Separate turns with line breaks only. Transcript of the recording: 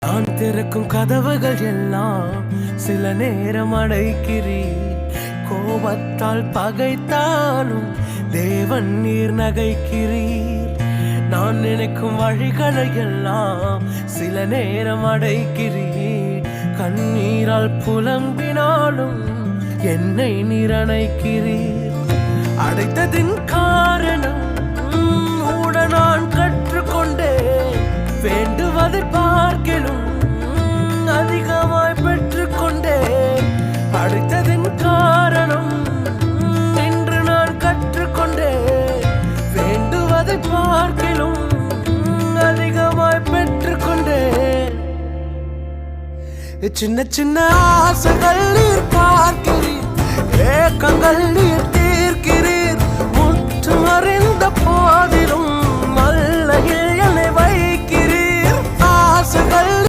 நான் திறக்கும் கதவுகள் எல்லாம் சில நேரம் அடைக்கிறீர். கோபத்தால் பகைத்தாலும் தேவன் நீர் நகைக்கிறீர். நான் நினைக்கும் வழிகளை எல்லாம் சில நேரம் அடைக்கிறீர். கண்ணீரால் புலம்பினாலும் என்னை நீர் அணைக்கிறீர். அடைத்ததின் காரணம் கூட நான் கற்றுக்கொண்டேன். வேண்டுவதை பார்க்கலும் அதிகமாய் பெற்றுக்கொண்டேன். அடைத்ததின் காரணம் என்று நான் கற்றுக்கொண்டேன். வேண்டுவதை பார்க்கலும் அதிகமாய் பெற்றுக்கொண்டேன். சின்ன சின்ன ஆசைகள் நீர் பார்க்கிறீர், ஏக்கங்கள் நீர் தீர்க்கிறீர். முற்று அறிந்த போதிலும்